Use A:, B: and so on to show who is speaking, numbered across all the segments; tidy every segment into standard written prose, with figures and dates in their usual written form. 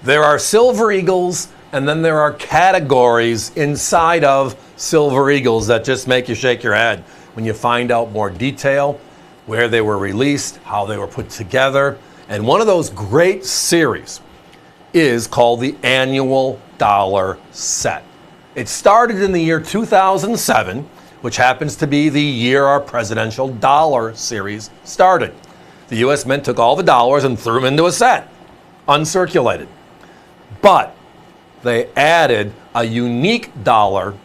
A: There are Silver Eagles, and then there are categories inside of Silver Eagles that just make you shake your head when you find out more detail, where they were released, how they were put together. And one of those great series is called the Annual Dollar Set. It started in the year 2007, which happens to be the year our presidential dollar series started. The U.S. Mint took all the dollars and threw them into a set, uncirculated. But they added a unique dollar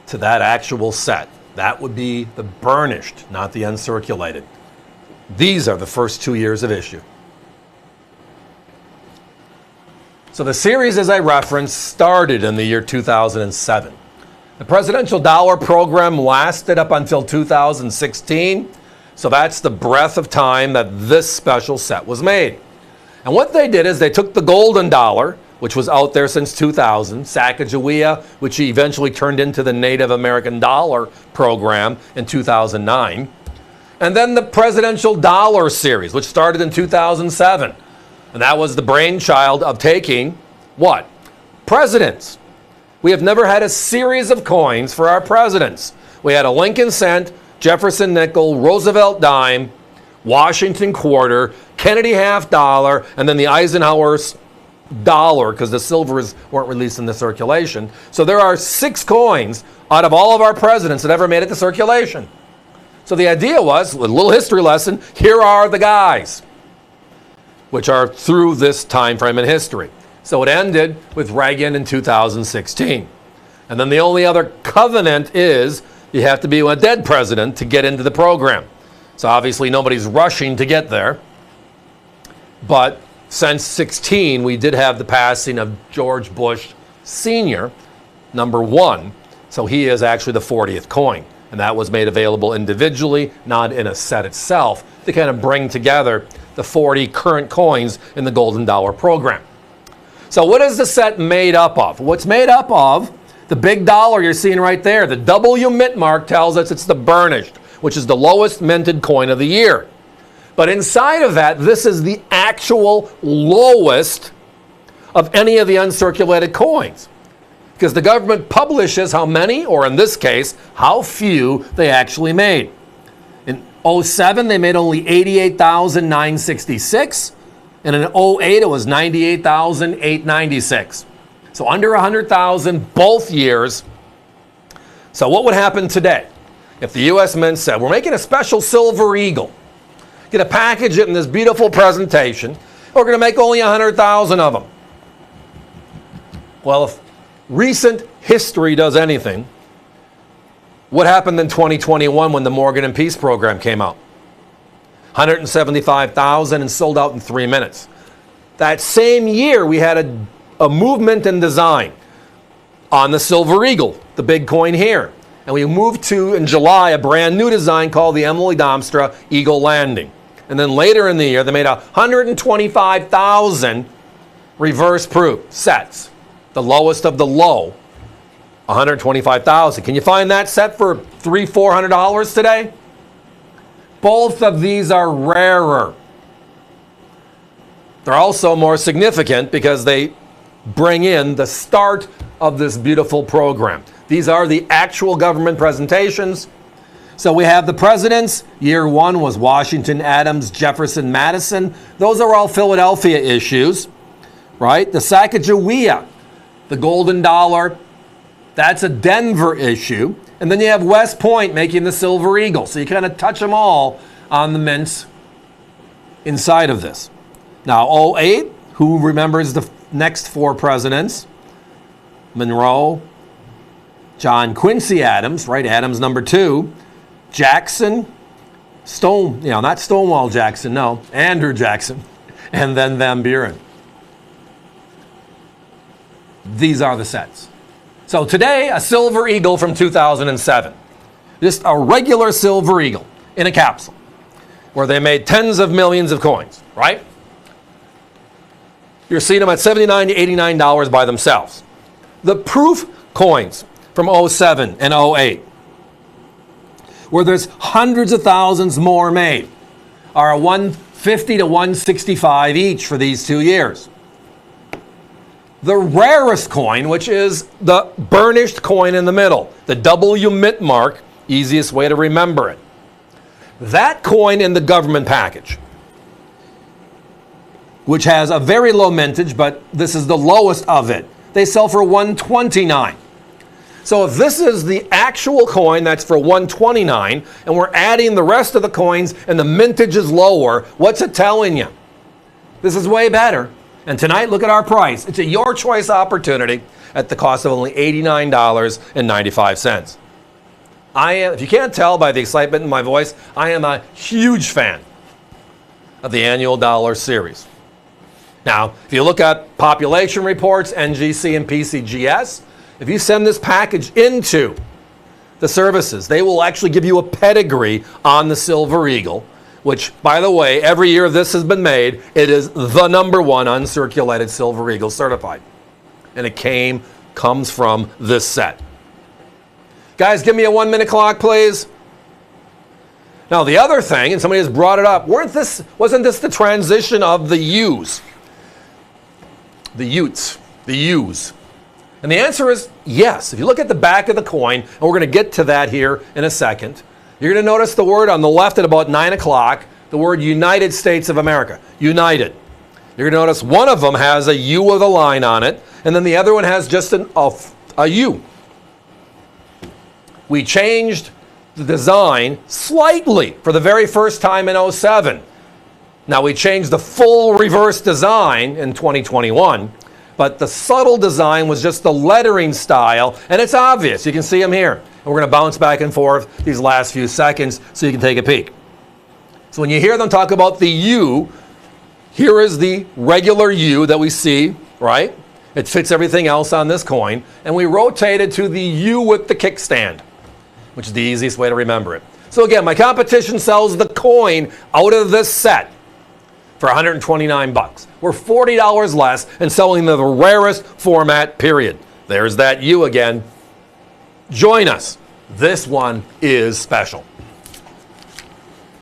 A: to that actual set. That would be the burnished, not the uncirculated. These are the first 2 years of issue. So the series, as I referenced, started in the year 2007. The presidential dollar program lasted up until 2016. So that's the breadth of time that this special set was made. And what they did is they took the golden dollar, which was out there since 2000, Sacagawea, which eventually turned into the Native American dollar program in 2009, and then the presidential dollar series, which started in 2007. And that was the brainchild of taking what? Presidents. We have never had a series of coins for our presidents. We had a Lincoln cent, Jefferson nickel, Roosevelt dime, Washington quarter, Kennedy half dollar, and then the Eisenhower dollar, because the silvers weren't released in the circulation. So there are 6 coins out of all of our presidents that ever made it to circulation. So the idea was, a little history lesson, here are the guys, which are through this time frame in history. So it ended with Reagan in 2016. And then the only other covenant is you have to be a dead president to get into the program. So obviously nobody's rushing to get there. But since 16, we did have the passing of George Bush Sr., number 1. So he is actually the 40th coin. And that was made available individually, not in a set itself, to kind of bring together the 40 current coins in the golden dollar program. So what is the set made up of? What's made up of the big dollar you're seeing right there. The W mint mark tells us it's the burnished, which is the lowest minted coin of the year. But inside of that, this is the actual lowest of any of the uncirculated coins, because the government publishes how many, or in this case, how few they actually made. In 07, they made only 88,966, and in 08, it was 98,896. So under 100,000 both years. So what would happen today if the U.S. Mint said, we're making a special Silver Eagle, going to package it in this beautiful presentation, we're going to make only 100,000 of them? Well, if recent history does anything, what happened in 2021 when the Morgan and Peace program came out? 175,000 and sold out in 3 minutes. That same year, we had a movement in design on the Silver Eagle, the big coin here. And we moved to, in July, a brand new design called the Emily Domstra Eagle Landing. And then later in the year, they made 125,000 reverse proof sets. The lowest of the low, 125,000. Can you find that set for $300-400 today? Both of these are rarer. They're also more significant because they bring in the start of this beautiful program. These are the actual government presentations. So we have the presidents. Year 1 was Washington, Adams, Jefferson, Madison. Those are all Philadelphia issues, right? The Sacagawea, the golden dollar, that's a Denver issue. And then you have West Point making the Silver Eagle. So you kind of touch them all on the mints inside of this. Now, 08, who remembers the next 4 presidents? Monroe, John Quincy Adams, right? Adams number 2. Jackson, not Stonewall Jackson, no, Andrew Jackson, and then Van Buren. These are the sets. So today, a Silver Eagle from 2007. Just a regular Silver Eagle in a capsule where they made tens of millions of coins, right? You're seeing them at $79 to $89 by themselves. The proof coins from 07 and 08, where there's hundreds of thousands more made, are $150 to $165 each for these 2 years. the rarest coin, which is the burnished coin in the middle, the W mint mark, easiest way to remember it. That coin in the government package, which has a very low mintage, but this is the lowest of it. They sell for $129. So if this is the actual coin that's for $129, and we're adding the rest of the coins and the mintage is lower, what's it telling you? This is way better. And tonight, look at our price. It's a your choice opportunity at the cost of only $89.95. If you can't tell by the excitement in my voice, I am a huge fan of the annual dollar series. Now, if you look at population reports, NGC and PCGS, if you send this package into the services, they will actually give you a pedigree on the Silver Eagle, which, by the way, every year this has been made, it is the #1 uncirculated Silver Eagle certified. And it comes from this set. Guys, give me a 1-minute clock, please. Now, the other thing, and somebody has brought it up, wasn't this the transition of the U's? The Utes, the U's. And the answer is yes. If you look at the back of the coin, and we're going to get to that here in a second, you're going to notice the word on the left at about 9 o'clock, the word United States of America, United. You're going to notice one of them has a U with a line on it, and then the other one has just a U. We changed the design slightly for the very first time in 07. Now, we changed the full reverse design in 2021, but the subtle design was just the lettering style, and it's obvious. You can see them here. And we're going to bounce back and forth these last few seconds so you can take a peek. So when you hear them talk about the U, here is the regular U that we see, right? It fits everything else on this coin, and we rotated to the U with the kickstand, which is the easiest way to remember it. So again, my competition sells the coin out of this set for $129. We're $40 less and selling the rarest format, period. There's that U again. Join us. This one is special.